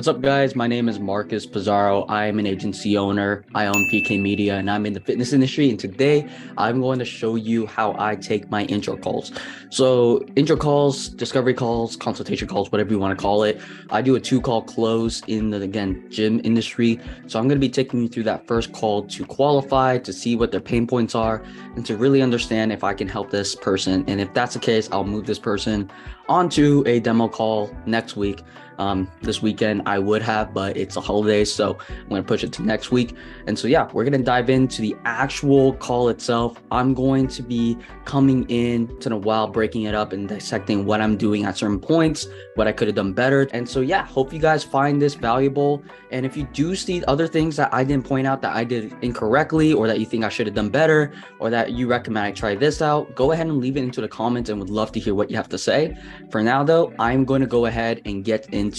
What's up, guys? My name is Marcus Pizarro. I am an agency owner. I own PK Media and I'm in the fitness industry. And today I'm going to show you how I take my intro calls. So, intro calls, discovery calls, consultation calls, whatever you want to call it. I do a 2-call close in the, again, gym industry. So, I'm going to be taking you through that first call to qualify, to see what their pain points are, and to really understand if I can help this person. And if that's the case, I'll move this person onto a demo call next week. This weekend I would have, but it's a holiday, so I'm going to push it to next week. And so, yeah, we're going to dive into the actual call itself. I'm going to be coming in to the while, breaking it up and dissecting what I'm doing at certain points, what I could have done better. And so, yeah, hope you guys find this valuable. And if you do see other things that I didn't point out that I did incorrectly, or that you think I should have done better, or that you recommend I try this out, go ahead and leave it into the comments and would love to hear what you have to say. For now, though, I'm going to go ahead and get into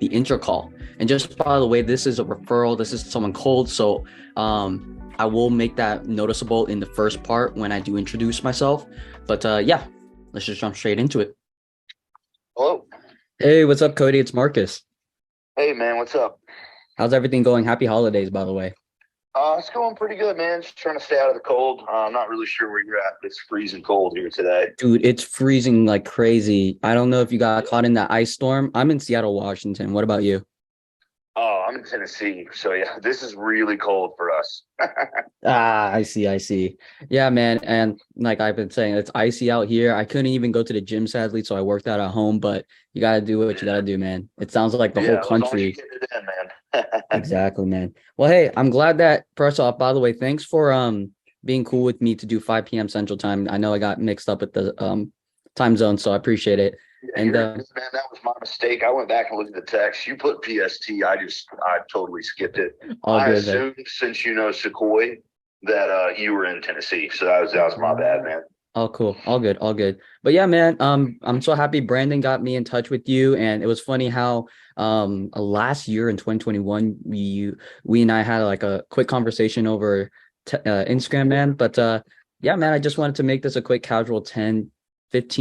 the intro call. And just by the way, this is a referral. This is someone cold. So I will make that noticeable in the first part when I do introduce myself. But yeah, let's just jump straight into it. Hello. Hey, what's up, Cody? It's Marcus. Hey, man, what's up? How's everything going? Happy holidays, by the way. It's going pretty good, man. Just trying to stay out of the cold. I'm not really sure where you're at, but it's freezing cold here today. Dude, it's freezing like crazy. I don't know if you got caught in that ice storm. I'm in Seattle, Washington. What about you? Oh, I'm in Tennessee, so yeah, this is really cold for us. Ah, I see. Yeah, man. And like I've been saying, it's icy out here. I couldn't even go to the gym, sadly, so I worked out at home, but you got to do what you got to do, man. It sounds like the whole Yeah, as long as you country. get it in, man. Exactly, man. Well, hey, I'm glad that first off, by the way, thanks for being cool with me to do 5 p.m. Central Time. I know I got mixed up with the time zone, so I appreciate it. Yeah, And you're good, man. That was my mistake. I went back and looked at the text. You put PST. I totally skipped it. all I good, man. assumed since you know Sequoia that you were in Tennessee, so that was my bad, man. Oh, cool. All good, all good. But yeah, man, I'm so happy Brandon got me in touch with you. And it was funny how last year in 2021, we and I had like a quick conversation over Instagram, man. But yeah, man, I just wanted to make this a quick casual 10-15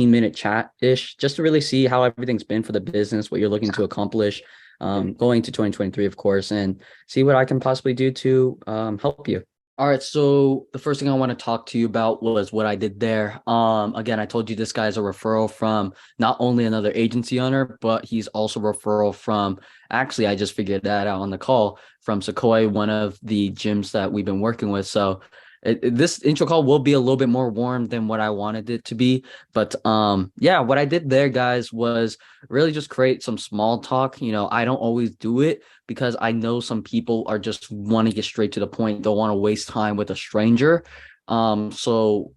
minute chat-ish, just to really see how everything's been for the business, what you're looking to accomplish going to 2023, of course, and see what I can possibly do to help you. All right, so the first thing I want to talk to you about was what I did there. Again, I told you this guy is a referral from not only another agency owner, but he's also a referral from, actually, I just figured that out on the call, from Sequoia, one of the gyms that we've been working with. So this intro call will be a little bit more warm than what I wanted it to be. But yeah, what I did there, guys, was really just create some small talk. You know, I don't always do it because I know some people are just want to get straight to the point. Don't want to waste time with a stranger. So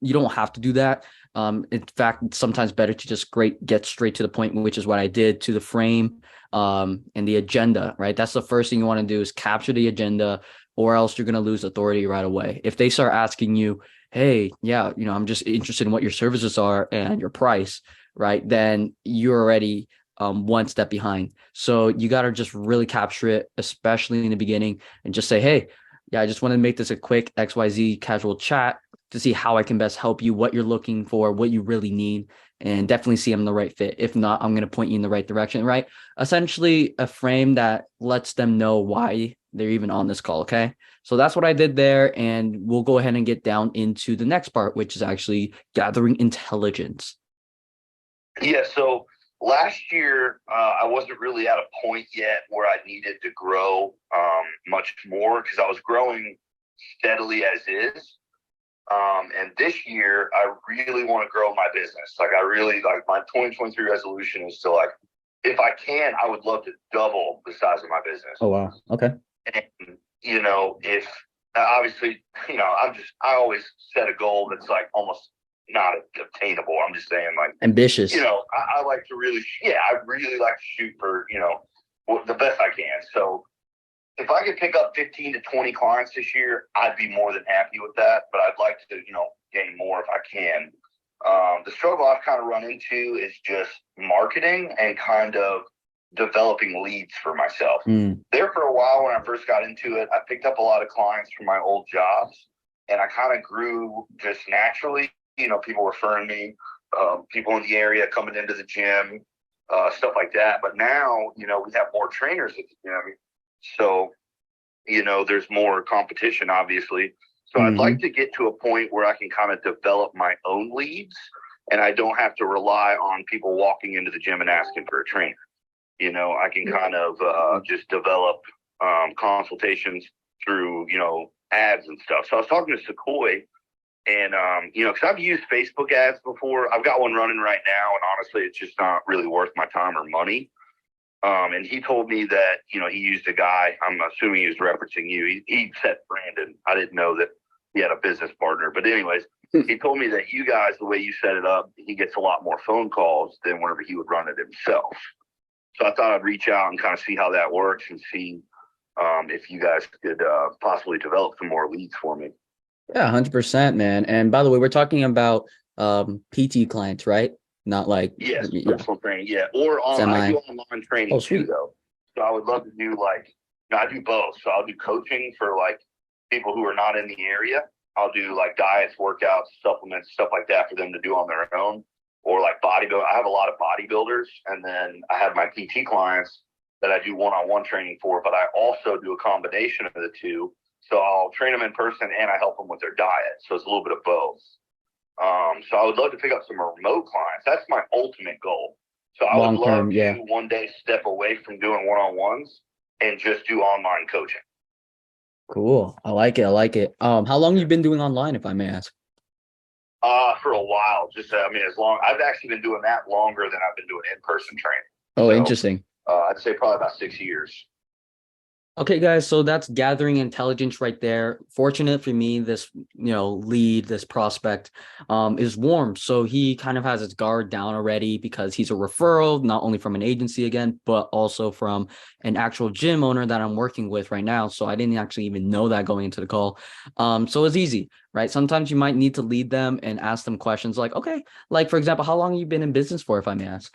you don't have to do that. In fact, it's sometimes better to just get straight to the point, which is what I did, to the frame and the agenda, right? That's the first thing you want to do, is capture the agenda, or else you're going to lose authority right away. If they start asking you, hey, yeah, you know, I'm just interested in what your services are and your price, right? Then you're already one step behind. So you got to just really capture it, especially in the beginning, and just say, hey, yeah, I just want to make this a quick XYZ casual chat to see how I can best help you, what you're looking for, what you really need, and definitely see I'm the right fit. If not, I'm going to point you in the right direction, right? Essentially a frame that lets them know why they're even on this call. Okay. So that's what I did there. And we'll go ahead and get down into the next part, which is actually gathering intelligence. Yeah, so last year I wasn't really at a point yet where I needed to grow much more because I was growing steadily as is. And this year I really want to grow my business. Like, I really, like, my 2023 resolution is to, like, if I can, I would love to double the size of my business. Oh, wow. Okay. And, if obviously, I always set a goal that's like almost not obtainable. I'm just saying, like, Ambitious. I like to really, I really like to shoot for, the best I can. So if I could pick up 15 to 20 clients this year, I'd be more than happy with that. But I'd like to, gain more if I can. The struggle I've kind of run into is just marketing and kind of developing leads for myself. There for a while, when I first got into it, I picked up a lot of clients from my old jobs, and I kind of grew just naturally. People referring me, people in the area coming into the gym. stuff like that. But now, we have more trainers at the gym. So, there's more competition, obviously. So I'd Hmm. like to get to a point where I can kind of develop my own leads and I don't have to rely on people walking into the gym and asking for a trainer. I can kind of just develop consultations through, ads and stuff. So I was talking to Sequoia and, because I've used Facebook ads before. I've got one running right now. And honestly, it's just not really worth my time or money. And he told me that, he used a guy. I'm assuming he was referencing you. He said Brandon. I didn't know that he had a business partner. But anyways, he told me that you guys, the way you set it up, he gets a lot more phone calls than whenever he would run it himself. So I thought I'd reach out and kind of see how that works and see if you guys could possibly develop some more leads for me. Yeah, 100%, man. And by the way, we're talking about PT clients, right? Not like, Yes, yeah, personal training. Yeah, or I semi. do online Oh, training too, sweet. though. So I would love to do I do both. So I'll do coaching for people who are not in the area. I'll do diets, workouts, supplements, stuff like that for them to do on their own. Or bodybuilding. I have a lot of bodybuilders, and then I have my PT clients that I do one-on-one training for. But I also do a combination of the two. So I'll train them in person and I help them with their diet. So it's a little bit of both. So I would love to pick up some remote clients. That's my ultimate goal. So I would Long love term, yeah. to one day step away from doing one-on-ones and just do online coaching. Cool. I like it. I like it. How long you been doing online, if I may ask? For a while, just as long I've actually been doing that longer than I've been doing in-person training. Oh, So interesting. I'd say probably about 6 years. Okay, guys, so that's gathering intelligence right there. Fortunate for me, this lead, this prospect, is warm. So he kind of has his guard down already because he's a referral, not only from an agency again, but also from an actual gym owner that I'm working with right now. So I didn't actually even know that going into the call. So it's easy, right? Sometimes you might need to lead them and ask them questions like, okay, like for example, how long have you been in business for, if I may ask?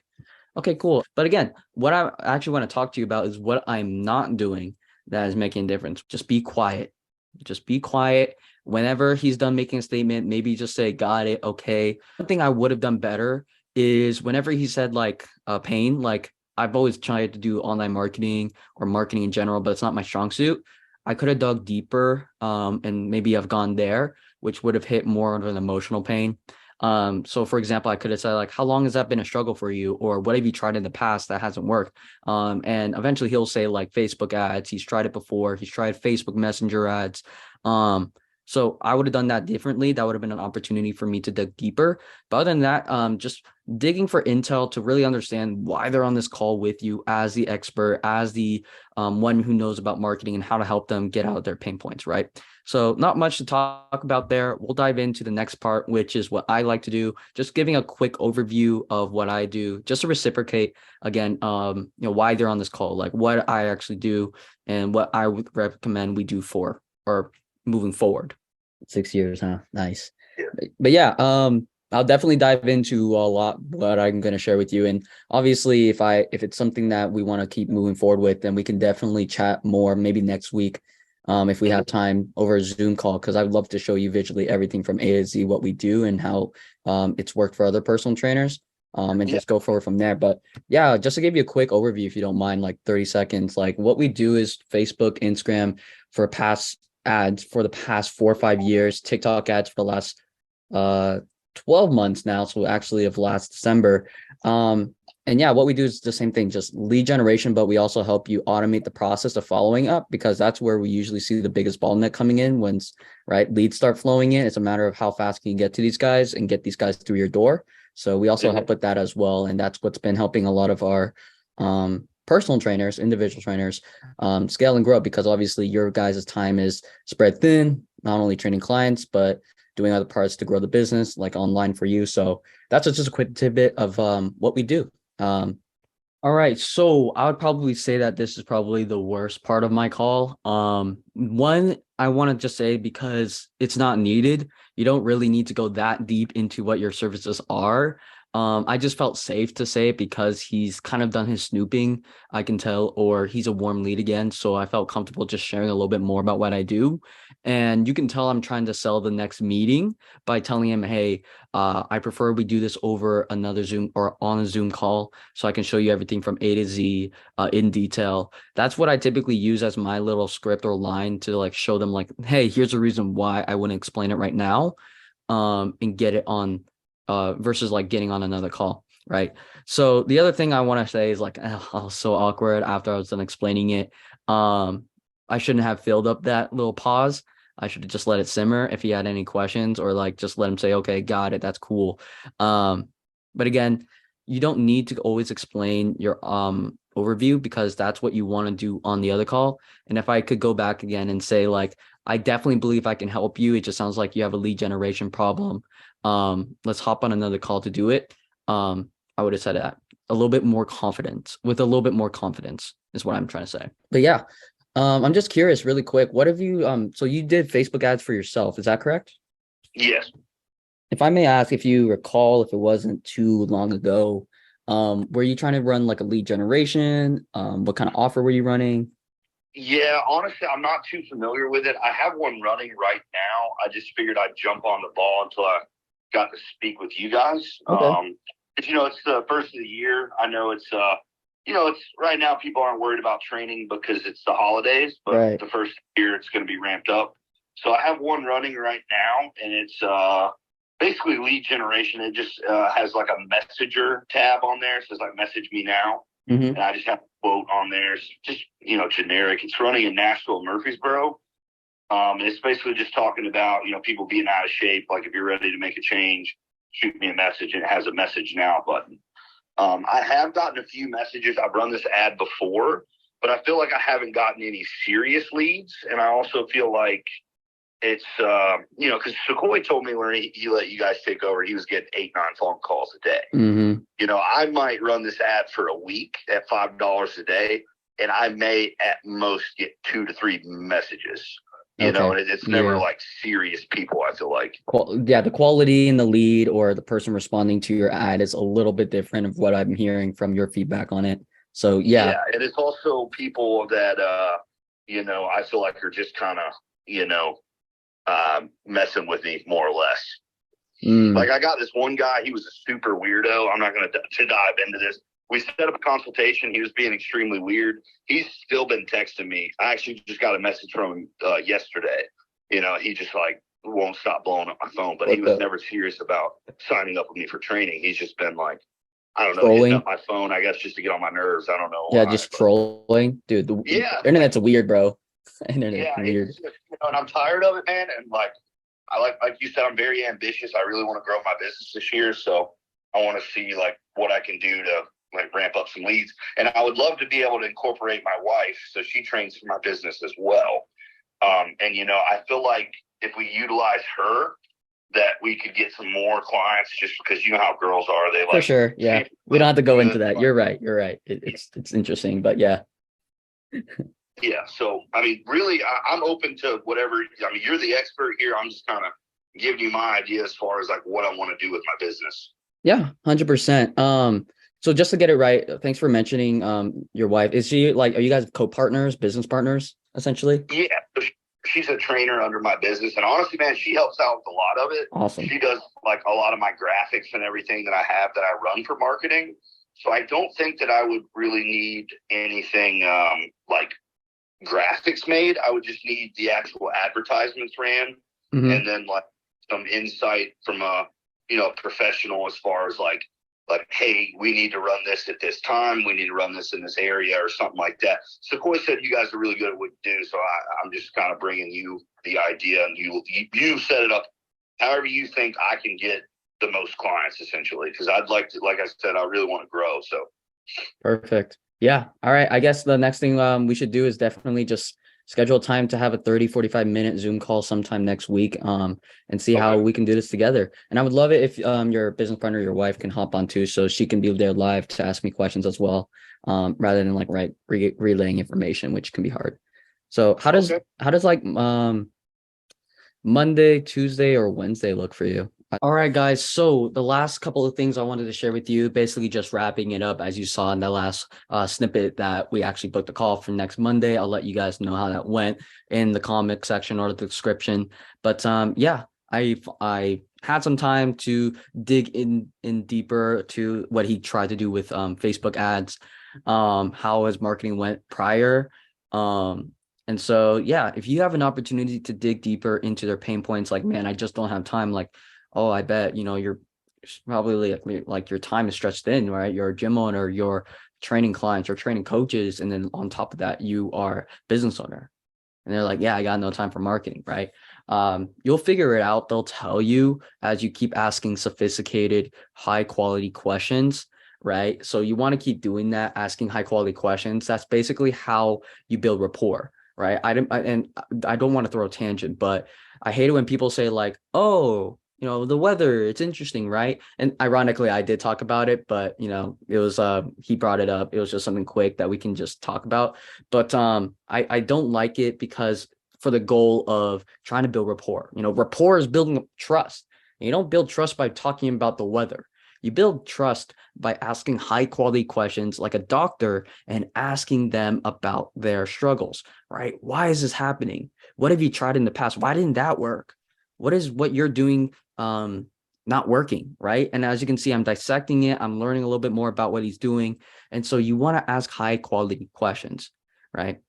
Okay, cool. But again, what I actually want to talk to you about is what I'm not doing that is making a difference. Just be quiet. Just be quiet. Whenever he's done making a statement, maybe just say, got it. Okay. One thing I would have done better is whenever he said pain, like I've always tried to do online marketing or marketing in general, but it's not my strong suit. I could have dug deeper and maybe I've gone there, which would have hit more of an emotional pain. So for example, I could have said how long has that been a struggle for you? Or what have you tried in the past that hasn't worked? And eventually he'll say Facebook ads. He's tried it before. He's tried Facebook Messenger ads. So I would have done that differently. That would have been an opportunity for me to dig deeper. But other than that, just digging for intel to really understand why they're on this call with you as the expert, as the one who knows about marketing and how to help them get out of their pain points, right? So not much to talk about there. We'll dive into the next part, which is what I like to do. Just giving a quick overview of what I do, just to reciprocate again, why they're on this call, like what I actually do and what I would recommend we do for or moving forward. 6 years, huh? Nice. Yeah. But yeah, I'll definitely dive into a lot what I'm going to share with you. And obviously, if it's something that we want to keep moving forward with, then we can definitely chat more maybe next week, if we have time over a Zoom call, because I'd love to show you visually everything from A to Z what we do and how it's worked for other personal trainers. And Yeah. just go forward from there. But yeah, just to give you a quick overview, if you don't mind, like 30 seconds, like what we do is Facebook, Instagram for past ads for the past 4 or 5 years, TikTok ads for the last 12 months now. So actually of last December. And yeah, what we do is the same thing, just lead generation, but we also help you automate the process of following up because that's where we usually see the biggest bottleneck coming in once, right, leads start flowing in. It's a matter of how fast can you get to these guys and get these guys through your door. So we also help with that as well. And that's what's been helping a lot of our personal trainers, individual trainers, scale and grow because obviously your guys' time is spread thin, not only training clients, but doing other parts to grow the business, like online for you. So that's just a quick tidbit of what we do. All right, so I would probably say that this is probably the worst part of my call. One, I want to just say because it's not needed, you don't really need to go that deep into what your services are. I just felt safe to say it because he's kind of done his snooping, I can tell, or he's a warm lead again. So I felt comfortable just sharing a little bit more about what I do. And you can tell I'm trying to sell the next meeting by telling him, hey, I prefer we do this over another Zoom or on a Zoom call so I can show you everything from A to Z in detail. That's what I typically use as my little script or line to like show them like, hey, here's the reason why I wouldn't explain it right now, and get it on versus like getting on another call, right? So the other thing I want to say is like, I was so awkward after I was done explaining it. I shouldn't have filled up that little pause. I should have just let it simmer if he had any questions, or like just let him say, okay, got it, that's cool. But again, you don't need to always explain your overview because that's what you want to do on the other call. And if I could go back again and say like, I definitely believe I can help you. It just sounds like you have a lead generation problem. Let's hop on another call to do it. I would have said that a little bit more confidence with a little bit more confidence is what I'm trying to say. But yeah, I'm just curious really quick. What have you, so you did Facebook ads for yourself. Is that correct? Yes. If I may ask, if you recall, if it wasn't too long ago, were you trying to run like a lead generation? What kind of offer were you running? Yeah, honestly, I'm not too familiar with it. I have one running right now. I just figured I'd jump on the ball until I got to speak with you guys. Okay. But, it's the first of the year. I know it's it's right now people aren't worried about training because it's the holidays, but Right. the first year it's going to be ramped up. So I have one running right now, and it's basically lead generation. It just has like a messenger tab on there. It says like message me now. Mm-hmm. And I just have a quote on there. It's just, generic. It's running in Nashville, Murfreesboro. And it's basically just talking about, people being out of shape. Like if you're ready to make a change, shoot me a message, and it has a message now button. I have gotten a few messages. I've run this ad before, but I feel like I haven't gotten any serious leads. And I also feel like it's, because Sequoia told me when he let you guys take over, he was getting 8-9 phone calls a day. Mm-hmm. I might run this ad for a week at $5 a day, and I may at most get 2 to 3 messages. And it's never like serious people, I feel like. Yeah, the quality in the lead or the person responding to your ad is a little bit different of what I'm hearing from your feedback on it. So yeah, and it's also people that I feel like are just kind of messing with me more or less. Like I got this one guy, he was a super weirdo. I'm not going to dive into this. We set up a consultation. He was being extremely weird. He's still been texting me. I actually just got a message from him yesterday. He just like won't stop blowing up my phone, but he was never serious about signing up with me for training. He's just been like, I don't know, hitting up my phone, I guess, just to get on my nerves. I don't know. Yeah, just trolling. Dude, the internet's weird, bro. Internet's weird. And I'm tired of it, man. And like you said, I'm very ambitious. I really want to grow my business this year. So I want to see like what I can do to like ramp up some leads. And I would love to be able to incorporate my wife. So she trains for my business as well. And I feel like if we utilize her, that we could get some more clients just because you know how girls are. They like, for sure. Yeah. We don't have to go into that. You're right. It's interesting, but yeah. Yeah. So, I mean, really, I'm open to whatever. I mean, you're the expert here. I'm just kind of giving you my idea as far as like what I want to do with my business. Yeah, 100%. So just to get it right, thanks for mentioning your wife. Is she like, are you guys co-partners, business partners, essentially? Yeah. She's a trainer under my business. And honestly, man, she helps out with a lot of it. Awesome. She does like a lot of my graphics and everything that I have that I run for marketing. So I don't think that I would really need anything like graphics made. I would just need the actual advertisements ran, and then like some insight from a professional as far as like hey, we need to run this at this time, we need to run this in this area or something like that. Sequoia said you guys are really good at what you do, so I'm just kind of bringing you the idea, and you set it up however you think I can get the most clients, essentially, because I'd like to, like I said, I really want to grow. So perfect. Yeah. All right. I guess the next thing we should do is definitely just schedule time to have a 30-45 minute Zoom call sometime next week and see how we can do this together. And I would love it if your business partner, your wife, can hop on too, so she can be there live to ask me questions as well, rather than like relaying information, which can be hard. So how does like Monday, Tuesday, or Wednesday look for you? All right, guys. So the last couple of things I wanted to share with you, basically just wrapping it up, as you saw in the last snippet that we actually booked a call for next Monday. I'll let you guys know how that went in the comment section or the description. But yeah, I had some time to dig in deeper to what he tried to do with Facebook ads, how his marketing went prior. Um, and so yeah, if you have an opportunity to dig deeper into their pain points, like man, I just don't have time, like oh, I bet, you're probably like your time is stretched thin, right? You're a gym owner, you're training clients, you're training coaches, and then on top of that, you are business owner. And they're like, yeah, I got no time for marketing, right? You'll figure it out. They'll tell you as you keep asking sophisticated, high quality questions, right? So you want to keep doing that, asking high quality questions. That's basically how you build rapport, right? And I don't want to throw a tangent, but I hate it when people say like, oh, the weather, it's interesting, right? And ironically, I did talk about it, but it was he brought it up. It was just something quick that we can just talk about. But I don't like it because for the goal of trying to build rapport. Rapport is building up trust. And you don't build trust by talking about the weather. You build trust by asking high quality questions like a doctor and asking them about their struggles, right? Why is this happening? What have you tried in the past? Why didn't that work? What is what you're doing not working, right? And as you can see, I'm dissecting it. I'm learning a little bit more about what he's doing. And so you want to ask high quality questions, right?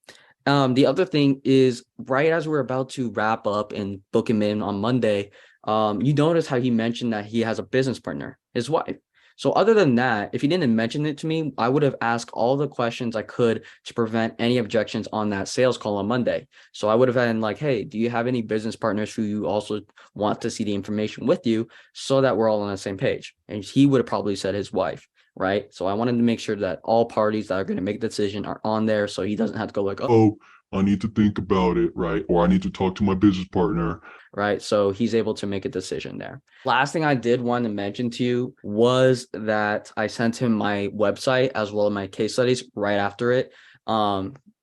The other thing is right as we're about to wrap up and book him in on Monday, you notice how he mentioned that he has a business partner, his wife. So other than that, if he didn't mention it to me, I would have asked all the questions I could to prevent any objections on that sales call on Monday. So I would have been like, hey, do you have any business partners who you also want to see the information with you so that we're all on the same page? And he would have probably said his wife, right? So I wanted to make sure that all parties that are going to make the decision are on there so he doesn't have to go like, oh, I need to think about it, right? Or I need to talk to my business partner. right? So he's able to make a decision there. Last thing I did want to mention to you was that I sent him my website as well as my case studies right after it,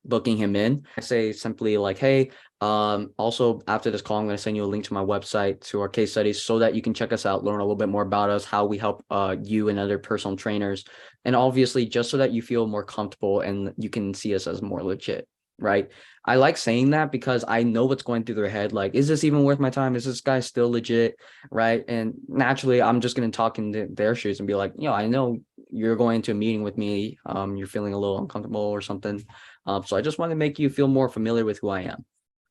booking him in. I say simply like, hey, also after this call, I'm going to send you a link to my website to our case studies so that you can check us out, learn a little bit more about us, how we help you and other personal trainers. And obviously just so that you feel more comfortable and you can see us as more legit. Right. I like saying that because I know what's going through their head. Like, is this even worth my time? Is this guy still legit? Right. And naturally, I'm just going to talk in their shoes and be like, I know you're going to a meeting with me. You're feeling a little uncomfortable or something. So I just want to make you feel more familiar with who I am.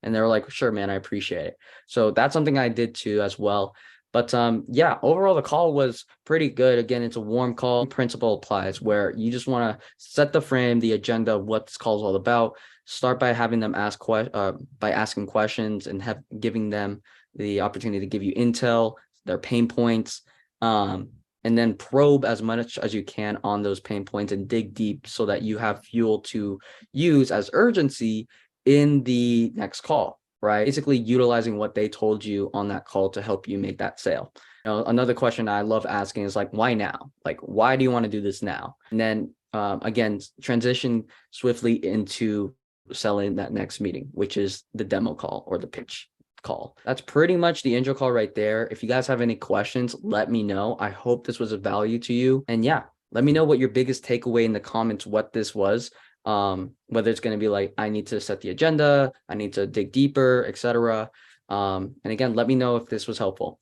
And they're like, sure, man, I appreciate it. So that's something I did too as well. But yeah, overall, the call was pretty good. Again, it's a warm call. Principle applies where you just want to set the frame, the agenda of what this call is all about. Start by having them by asking questions and giving them the opportunity to give you intel, their pain points, and then probe as much as you can on those pain points and dig deep so that you have fuel to use as urgency in the next call, right? Basically utilizing what they told you on that call to help you make that sale. Another question I love asking is like, why now? Like, why do you want to do this now? And then again, transition swiftly into selling that next meeting, which is the demo call or the pitch call. That's pretty much the intro call right there. If you guys have any questions, let me know. I hope this was of value to you. And yeah, let me know what your biggest takeaway in the comments, what this was. Whether it's going to be like, I need to set the agenda, I need to dig deeper, etc. And again, let me know if this was helpful.